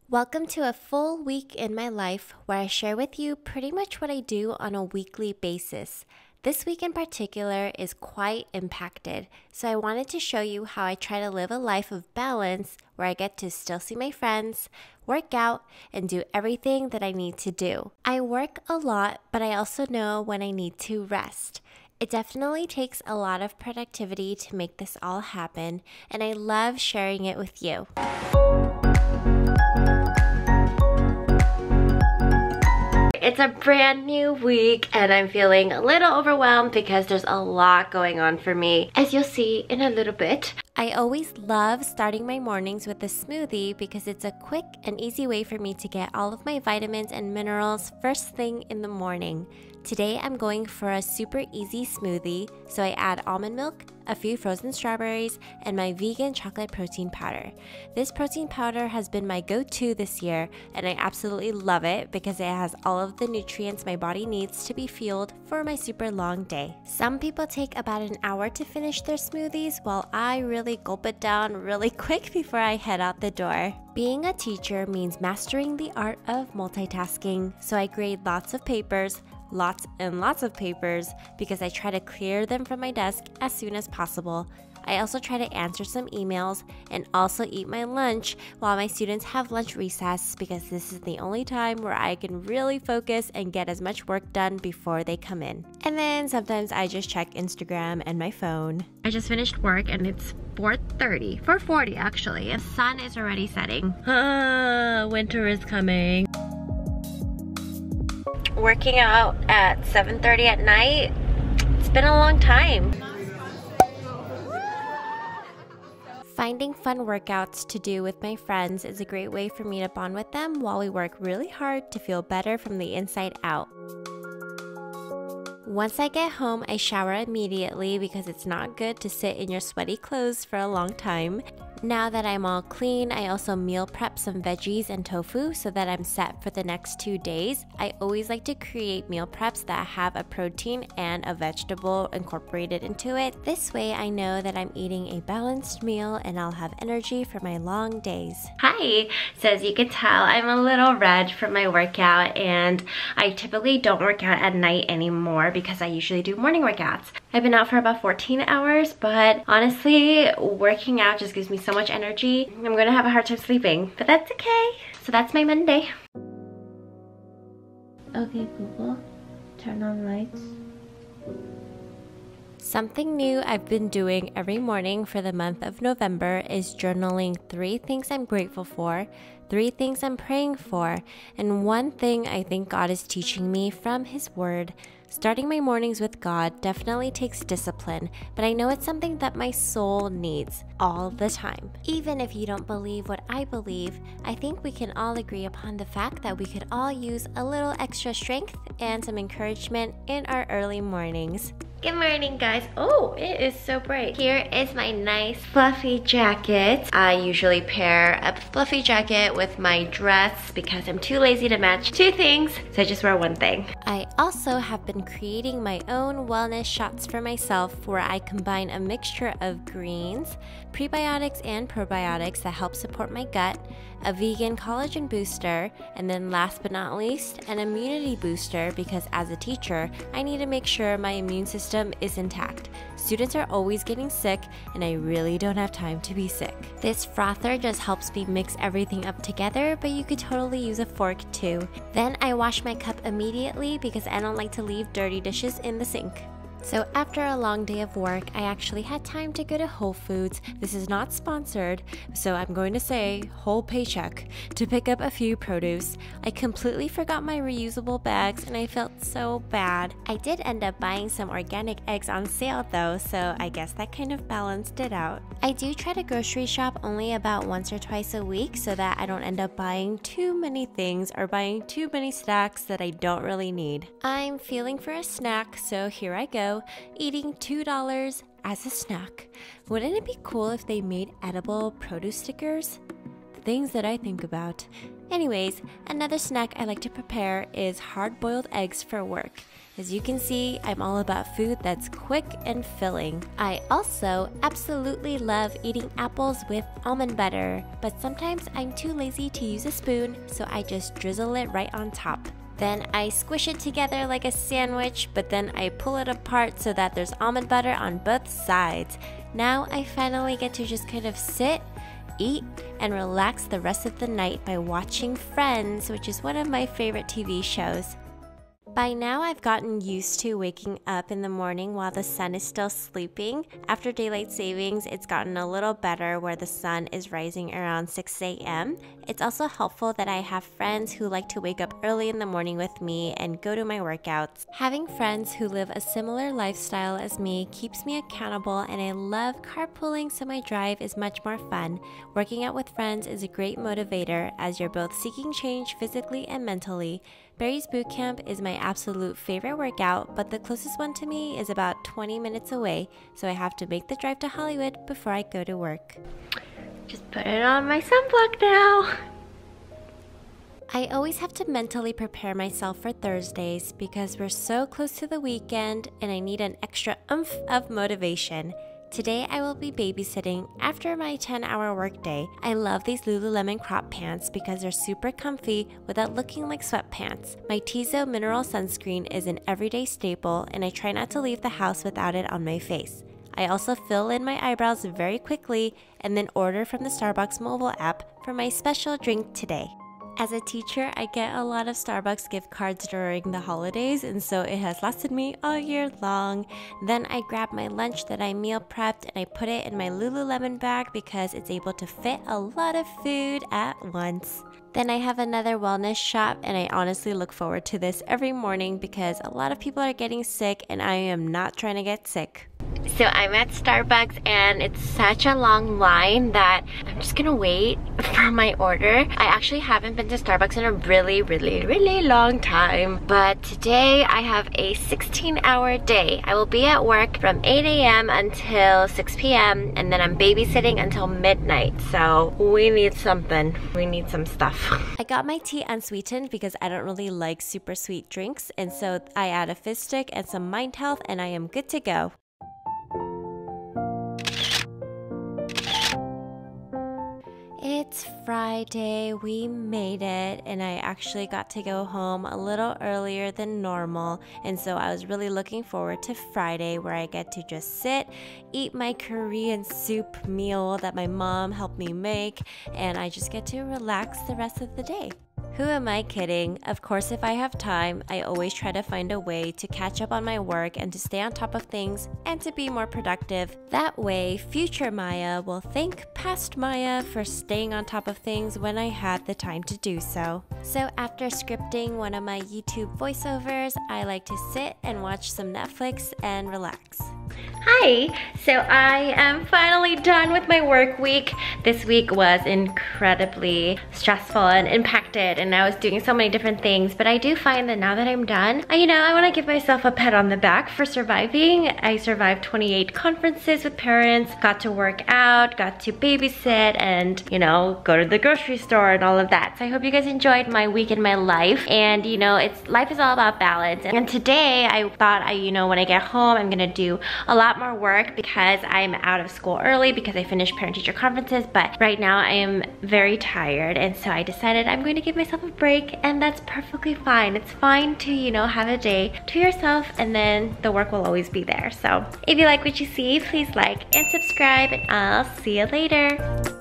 Welcome to a full week in my life where I share with you pretty much what I do on a weekly basis. This week in particular is quite impacted, so I wanted to show you how I try to live a life of balance where I get to still see my friends, work out, and do everything that I need to do. I work a lot, but I also know when I need to rest. It definitely takes a lot of productivity to make this all happen, and I love sharing it with you. It's a brand new week and I'm feeling a little overwhelmed because there's a lot going on for me, as you'll see in a little bit. I always love starting my mornings with a smoothie because it's a quick and easy way for me to get all of my vitamins and minerals first thing in the morning. Today I'm going for a super easy smoothie, so I add almond milk, a few frozen strawberries, and my vegan chocolate protein powder. This protein powder has been my go-to this year, and I absolutely love it because it has all of the nutrients my body needs to be fueled for my super long day. Some people take about an hour to finish their smoothies, while I really gulp it down really quick before I head out the door. Being a teacher means mastering the art of multitasking, so I grade lots of papers, lots and lots of papers, because I try to clear them from my desk as soon as possible. I also try to answer some emails and also eat my lunch while my students have lunch recess, because this is the only time where I can really focus and get as much work done before they come in. And then sometimes I just check Instagram and my phone. I just finished work and it's 4:40 actually, and the sun is already setting. Winter is coming. Working out at 7:30 at night, it's been a long time. Finding fun workouts to do with my friends is a great way for me to bond with them while we work really hard to feel better from the inside out. Once I get home, I shower immediately because it's not good to sit in your sweaty clothes for a long time. Now that I'm all clean, I also meal prep some veggies and tofu so that I'm set for the next 2 days. I always like to create meal preps that have a protein and a vegetable incorporated into it. This way I know that I'm eating a balanced meal and I'll have energy for my long days. Hi! So as you can tell, I'm a little red from my workout, and I typically don't work out at night anymore because I usually do morning workouts. I've been out for about 14 hours, but honestly, working out just gives me so much energy. I'm gonna have a hard time sleeping, but that's okay. So that's my Monday. Okay, Google, turn on lights. Something new I've been doing every morning for the month of November is journaling 3 things I'm grateful for, 3 things I'm praying for, and 1 thing I think God is teaching me from His Word. Starting my mornings with God definitely takes discipline, but I know it's something that my soul needs all the time. Even if you don't believe what I believe, I think we can all agree upon the fact that we could all use a little extra strength and some encouragement in our early mornings. Good morning, guys. Oh, it is so bright. Here is my nice fluffy jacket. I usually pair a fluffy jacket with my dress because I'm too lazy to match 2 things, so I just wear 1 thing. I also have been creating my own wellness shots for myself where I combine a mixture of greens, prebiotics and probiotics that help support my gut, a vegan collagen booster, and then last but not least, an immunity booster, because as a teacher, I need to make sure my immune system is intact. Students are always getting sick, and I really don't have time to be sick. This frother just helps me mix everything up together, but you could totally use a fork too. Then I wash my cup immediately because I don't like to leave dirty dishes in the sink. So after a long day of work, I actually had time to go to Whole Foods. This is not sponsored, so I'm going to say whole paycheck to pick up a few produce. I completely forgot my reusable bags and I felt so bad. I did end up buying some organic eggs on sale though, so I guess that kind of balanced it out. I do try to grocery shop only about once or twice a week so that I don't end up buying too many things or buying too many snacks that I don't really need. I'm feeling for a snack, so here I go, eating $2 as a snack. Wouldn't it be cool if they made edible produce stickers? things that I think about. Anyways, another snack I like to prepare is hard-boiled eggs for work. As you can see, I'm all about food that's quick and filling. I also absolutely love eating apples with almond butter, but sometimes I'm too lazy to use a spoon, so I just drizzle it right on top. Then I squish it together like a sandwich, but then I pull it apart so that there's almond butter on both sides. Now I finally get to just kind of sit, eat, and relax the rest of the night by watching Friends, which is one of my favorite TV shows. By now, I've gotten used to waking up in the morning while the sun is still sleeping. After daylight savings, it's gotten a little better where the sun is rising around 6 a.m. It's also helpful that I have friends who like to wake up early in the morning with me and go to my workouts. Having friends who live a similar lifestyle as me keeps me accountable, and I love carpooling, so my drive is much more fun. Working out with friends is a great motivator as you're both seeking change physically and mentally. Barry's Boot Camp is my absolute favorite workout, but the closest one to me is about 20 minutes away, so I have to make the drive to Hollywood before I go to work. Just put it on my sunblock now. I always have to mentally prepare myself for Thursdays because we're so close to the weekend and I need an extra oomph of motivation. Today I will be babysitting after my 10-hour workday. I love these Lululemon crop pants because they're super comfy without looking like sweatpants. My Tizo mineral sunscreen is an everyday staple, and I try not to leave the house without it on my face. I also fill in my eyebrows very quickly and then order from the Starbucks mobile app for my special drink today. As a teacher, I get a lot of Starbucks gift cards during the holidays, and so it has lasted me all year long. Then I grab my lunch that I meal prepped and I put it in my Lululemon bag because it's able to fit a lot of food at once. Then I have another wellness shop, and I honestly look forward to this every morning because a lot of people are getting sick and I am not trying to get sick. So I'm at Starbucks and it's such a long line that I'm just gonna wait for my order. I actually haven't been to Starbucks in a really long time, but today I have a 16-hour day. I will be at work from 8 a.m. until 6 p.m. and then I'm babysitting until midnight, so we need something. We need some stuff. I got my tea unsweetened because I don't really like super sweet drinks, and so I add a fizz stick and some Mind Health and I am good to go. It's Friday, we made it, and I actually got to go home a little earlier than normal, and so I was really looking forward to Friday where I get to just sit, eat my Korean soup meal that my mom helped me make, and I just get to relax the rest of the day. Who am I kidding? Of course, if I have time, I always try to find a way to catch up on my work and to stay on top of things and to be more productive. That way, future Maya will thank past Maya for staying on top of things when I had the time to do so. So after scripting one of my YouTube voiceovers, I like to sit and watch some Netflix and relax. Hi! So I am finally done with my work week. This week was incredibly stressful and impacted, and I was doing so many different things, but I do find that now that I'm done, I want to give myself a pat on the back for surviving. I survived 28 conferences with parents, got to work out, got to babysit, and go to the grocery store and all of that. So I hope you guys enjoyed my week in my life, and life is all about balance. And today I thought when I get home I'm gonna do a lot more work because I'm out of school early because I finished parent-teacher conferences, but right now I am very tired, and so I decided I'm going to give myself a break, and that's perfectly fine. It's fine to, have a day to yourself, and then the work will always be there. So if you like what you see, please like and subscribe, and I'll see you later.